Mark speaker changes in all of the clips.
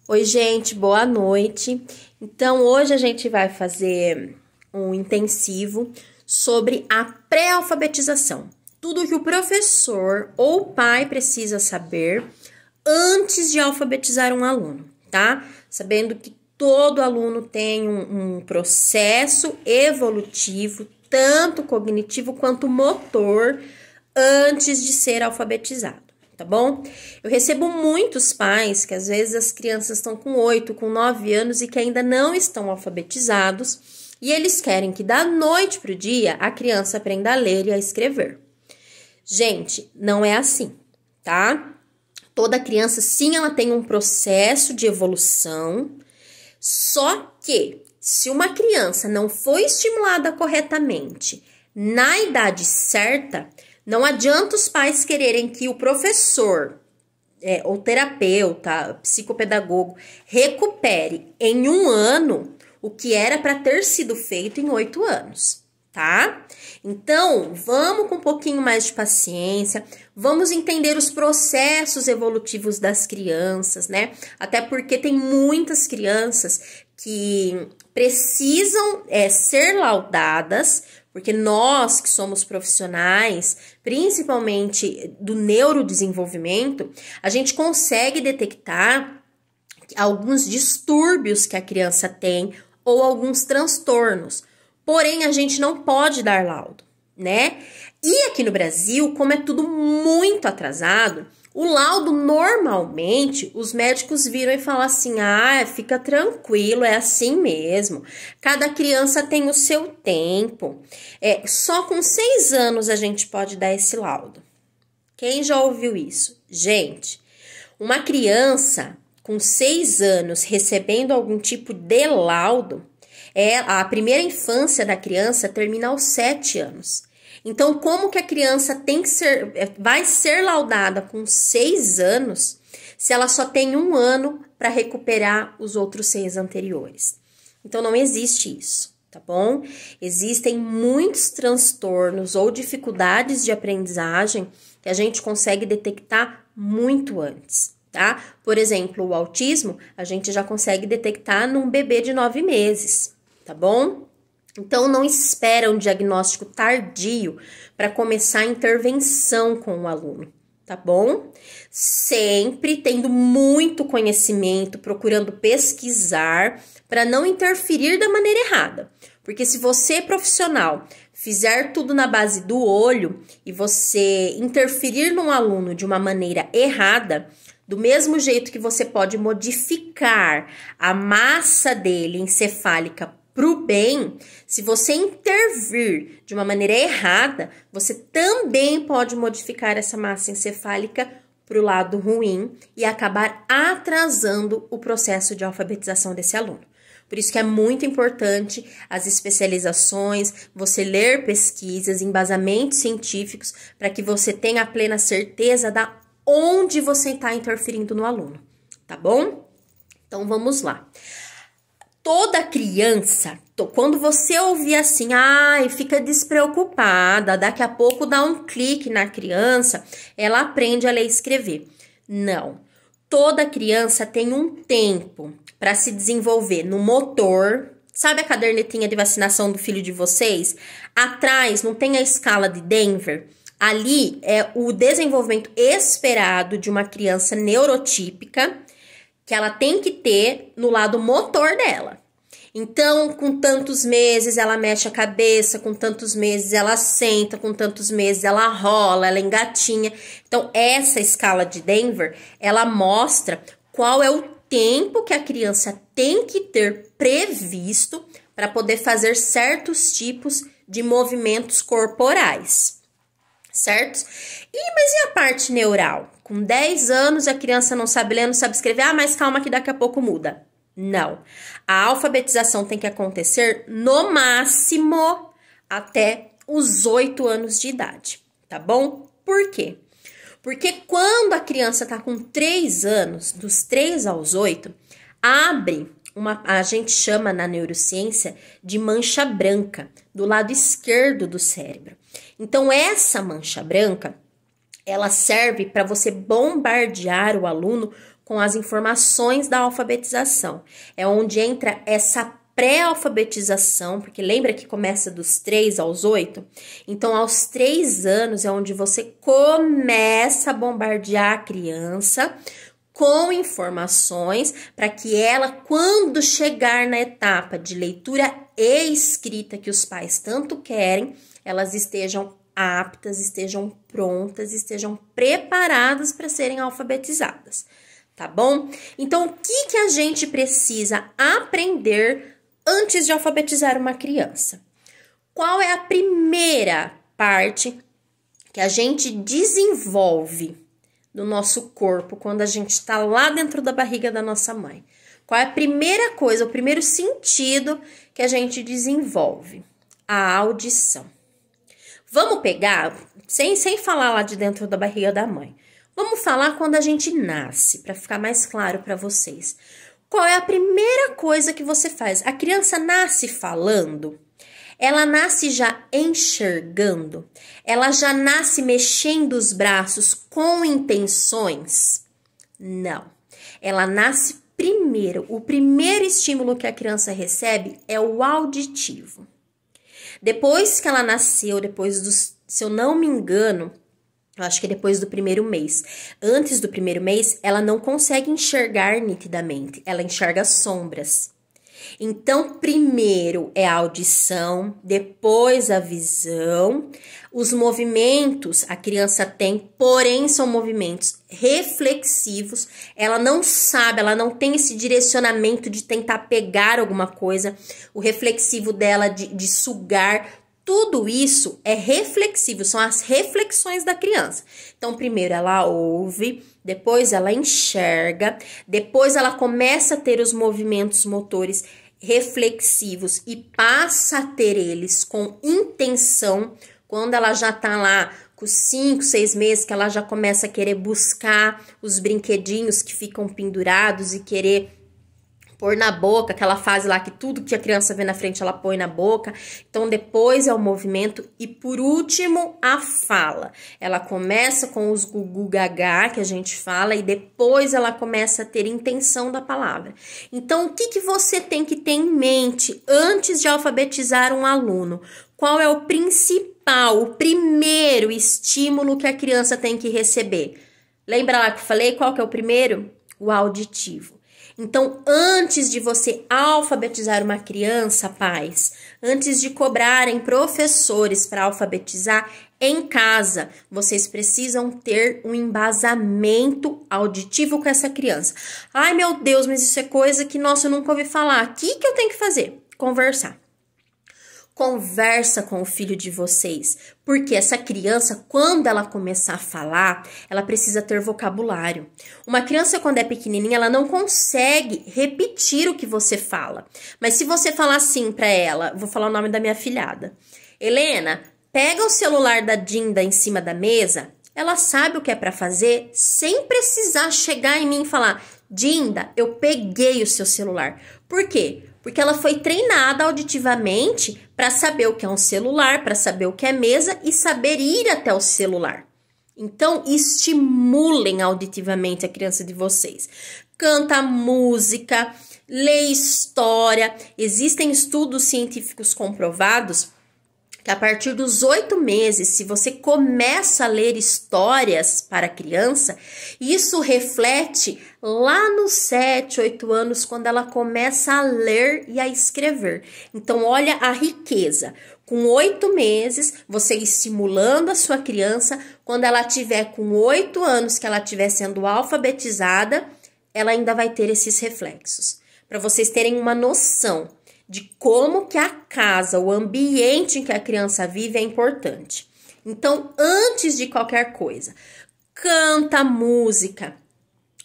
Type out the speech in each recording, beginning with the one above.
Speaker 1: Oi, gente, boa noite. Então, hoje a gente vai fazer um intensivo sobre a pré-alfabetização. Tudo que o professor ou pai precisa saber antes de alfabetizar um aluno, tá? Sabendo que todo aluno tem um processo evolutivo, tanto cognitivo quanto motor, antes de ser alfabetizado. Tá bom? Eu recebo muitos pais que às vezes as crianças estão com 8, com 9 anos e que ainda não estão alfabetizados e eles querem que da noite pro dia a criança aprenda a ler e a escrever. Gente, não é assim, tá? Toda criança, sim, ela tem um processo de evolução, só que se uma criança não foi estimulada corretamente na idade certa, não adianta os pais quererem que o professor, ou terapeuta, psicopedagogo, recupere em 1 ano o que era para ter sido feito em 8 anos, tá? Então, vamos com um pouquinho mais de paciência, vamos entender os processos evolutivos das crianças, né? Até porque tem muitas crianças que precisam ser laudadas, porque nós que somos profissionais, principalmente do neurodesenvolvimento, a gente consegue detectar alguns distúrbios que a criança tem ou alguns transtornos. Porém, a gente não pode dar laudo, né? E aqui no Brasil, como é tudo muito atrasado, o laudo normalmente os médicos viram e falam assim: ah, fica tranquilo, é assim mesmo. Cada criança tem o seu tempo. Só com 6 anos a gente pode dar esse laudo. Quem já ouviu isso? Gente, uma criança com 6 anos recebendo algum tipo de laudo, a primeira infância da criança termina aos 7 anos. Então, como que a criança vai ser laudada com 6 anos se ela só tem 1 ano para recuperar os outros 6 anteriores? Então, não existe isso, tá bom? Existem muitos transtornos ou dificuldades de aprendizagem que a gente consegue detectar muito antes, tá? Por exemplo, o autismo, a gente já consegue detectar num bebê de 9 meses, tá bom? Então, não espera um diagnóstico tardio para começar a intervenção com o aluno, tá bom? Sempre tendo muito conhecimento, procurando pesquisar para não interferir da maneira errada. Porque se você, profissional, fizer tudo na base do olho e você interferir num aluno de uma maneira errada, do mesmo jeito que você pode modificar a massa dele encefálica para o bem, se você intervir de uma maneira errada, você também pode modificar essa massa encefálica para o lado ruim e acabar atrasando o processo de alfabetização desse aluno. Por isso que é muito importante as especializações, você ler pesquisas, embasamentos científicos, para que você tenha a plena certeza da onde você está interferindo no aluno, tá bom? Então, vamos lá. Toda criança, quando você ouvir assim, ai, fica despreocupada, daqui a pouco dá um clique na criança, ela aprende a ler e escrever. Não. Toda criança tem um tempo para se desenvolver no motor. Sabe a cadernetinha de vacinação do filho de vocês? Atrás não tem a escala de Denver? Ali é o desenvolvimento esperado de uma criança neurotípica que ela tem que ter no lado motor dela. Então, com tantos meses ela mexe a cabeça, com tantos meses ela senta, com tantos meses ela rola, ela engatinha. Então, essa escala de Denver, ela mostra qual é o tempo que a criança tem que ter previsto para poder fazer certos tipos de movimentos corporais, certo? Mas e a parte neural? Com 10 anos a criança não sabe ler, não sabe escrever, mas calma que daqui a pouco muda. Não. A alfabetização tem que acontecer no máximo até os 8 anos de idade, tá bom? Por quê? Porque quando a criança tá com 3 anos, dos 3 aos 8, abre a gente chama na neurociência de mancha branca do lado esquerdo do cérebro. Então, essa mancha branca, ela serve para você bombardear o aluno com as informações da alfabetização. É onde entra essa pré-alfabetização, porque lembra que começa dos 3 aos 8? Então, aos 3 anos é onde você começa a bombardear a criança com informações para que ela, quando chegar na etapa de leitura e escrita que os pais tanto querem, elas estejam aptas, estejam prontas, estejam preparadas para serem alfabetizadas, tá bom? Então, o que a gente precisa aprender antes de alfabetizar uma criança? Qual é a primeira parte que a gente desenvolve do nosso corpo quando a gente está lá dentro da barriga da nossa mãe? Qual é a primeira coisa, o primeiro sentido que a gente desenvolve? A audição. Vamos pegar, sem falar lá de dentro da barriga da mãe. Vamos falar quando a gente nasce, para ficar mais claro para vocês. Qual é a primeira coisa que você faz? A criança nasce falando? Ela nasce já enxergando? Ela já nasce mexendo os braços com intenções? Não. Ela nasce primeiro. O primeiro estímulo que a criança recebe é o auditivo. Depois que ela nasceu, se eu não me engano, eu acho que é depois do primeiro mês. Antes do primeiro mês, ela não consegue enxergar nitidamente. Ela enxerga sombras. Então, primeiro é a audição, depois a visão. Os movimentos a criança tem, porém são movimentos reflexivos. Ela não sabe, ela não tem esse direcionamento de tentar pegar alguma coisa. O reflexivo dela de sugar, tudo isso é reflexivo, são as reflexões da criança. Então, primeiro ela ouve, depois ela enxerga, depois ela começa a ter os movimentos motores reflexivos e passa a ter eles com intenção quando ela já tá lá com 5, 6 meses, que ela já começa a querer buscar os brinquedinhos que ficam pendurados e querer pôr na boca, aquela fase lá que tudo que a criança vê na frente ela põe na boca. Então, depois é o movimento e, por último, a fala. Ela começa com os gugu gagá, que a gente fala, e depois ela começa a ter intenção da palavra. Então, o que você tem que ter em mente antes de alfabetizar um aluno? Qual é o principal, o primeiro estímulo que a criança tem que receber? Lembra lá que eu falei qual que é o primeiro? O auditivo. Então, antes de você alfabetizar uma criança, pais, antes de cobrarem professores para alfabetizar em casa, vocês precisam ter um embasamento auditivo com essa criança. Ai, meu Deus, mas isso é coisa que, nossa, eu nunca ouvi falar. O que eu tenho que fazer? Conversar. Conversa com o filho de vocês, porque essa criança, quando ela começar a falar, ela precisa ter vocabulário. Uma criança, quando é pequenininha, ela não consegue repetir o que você fala. Mas se você falar assim para ela, vou falar o nome da minha afilhada. Helena, pega o celular da Dinda em cima da mesa, ela sabe o que é para fazer, sem precisar chegar em mim e falar, Dinda, eu peguei o seu celular. Por quê? Porque ela foi treinada auditivamente para saber o que é um celular, para saber o que é mesa e saber ir até o celular. Então, estimulem auditivamente a criança de vocês. Canta música, lê história. Existem estudos científicos comprovados que a partir dos 8 meses, se você começa a ler histórias para a criança, isso reflete lá nos 7, 8 anos, quando ela começa a ler e a escrever. Então, olha a riqueza. Com 8 meses, você estimulando a sua criança, quando ela tiver com 8 anos, que ela estiver sendo alfabetizada, ela ainda vai ter esses reflexos. Para vocês terem uma noção de como que a casa, o ambiente em que a criança vive é importante. Então, antes de qualquer coisa, canta música,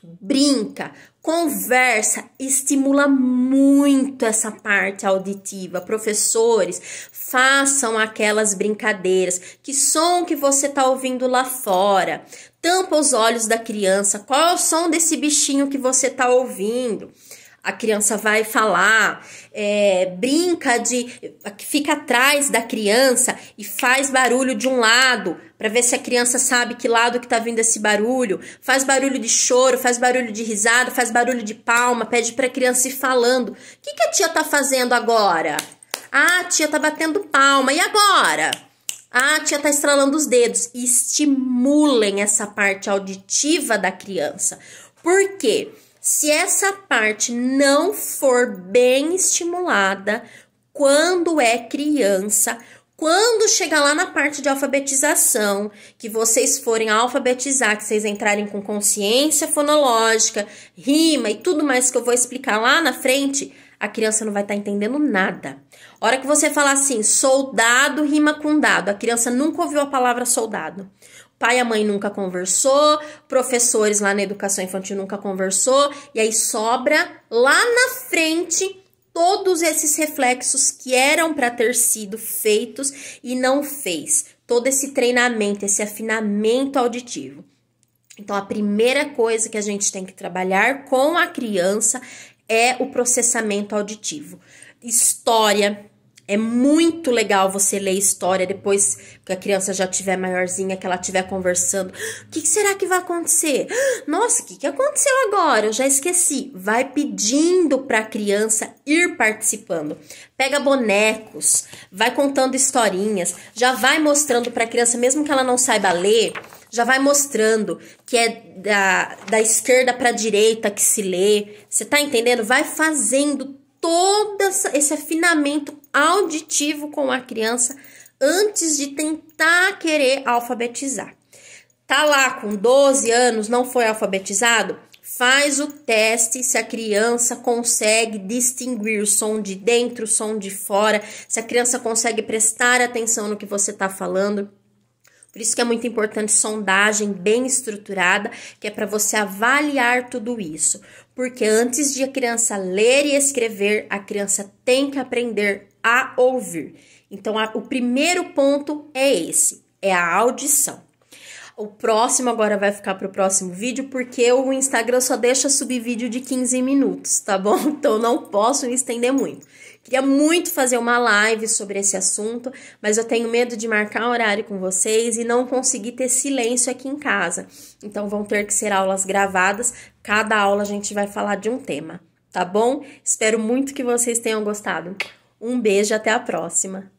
Speaker 1: brinca, conversa, estimula muito essa parte auditiva. Professores, façam aquelas brincadeiras. Que som que você tá ouvindo lá fora? Tampa os olhos da criança. Qual é o som desse bichinho que você tá ouvindo? a criança vai falar, brinca fica atrás da criança e faz barulho de um lado, para ver se a criança sabe que lado que tá vindo esse barulho, faz barulho de choro, faz barulho de risada, faz barulho de palma, pede pra criança ir falando. O que a tia tá fazendo agora? Ah, a tia tá batendo palma, e agora? Ah, a tia tá estralando os dedos. E estimulem essa parte auditiva da criança. Por quê? Se essa parte não for bem estimulada, quando é criança, quando chegar lá na parte de alfabetização, que vocês forem alfabetizar, que vocês entrarem com consciência fonológica, rima e tudo mais que eu vou explicar lá na frente, a criança não vai estar entendendo nada. A hora que você falar assim, soldado rima com dado, a criança nunca ouviu a palavra soldado. O pai e a mãe nunca conversou, professores lá na educação infantil nunca conversou, e aí sobra lá na frente todos esses reflexos que eram para ter sido feitos e não fez. Todo esse treinamento, esse afinamento auditivo. Então, a primeira coisa que a gente tem que trabalhar com a criança é o processamento auditivo. História. É muito legal você ler história depois que a criança já tiver maiorzinha, que ela estiver conversando. O que será que vai acontecer? Nossa, o que aconteceu agora? Eu já esqueci. Vai pedindo para a criança ir participando. Pega bonecos, vai contando historinhas, já vai mostrando para a criança, mesmo que ela não saiba ler, já vai mostrando que é da esquerda para a direita que se lê. Você tá entendendo? Vai fazendo todo esse afinamento auditivo com a criança antes de tentar querer alfabetizar. Tá lá com 12 anos, não foi alfabetizado? Faz o teste se a criança consegue distinguir o som de dentro, o som de fora, se a criança consegue prestar atenção no que você está falando. Por isso que é muito importante sondagem bem estruturada, que é para você avaliar tudo isso. Porque antes de a criança ler e escrever, a criança tem que aprender a ouvir. Então, o primeiro ponto é esse, é a audição. O próximo agora vai ficar para o próximo vídeo, porque o Instagram só deixa subir vídeo de 15 minutos, tá bom? Então, não posso me estender muito. Queria muito fazer uma live sobre esse assunto, mas eu tenho medo de marcar horário com vocês e não conseguir ter silêncio aqui em casa. Então, vão ter que ser aulas gravadas. Cada aula a gente vai falar de um tema, tá bom? Espero muito que vocês tenham gostado. Um beijo, até a próxima!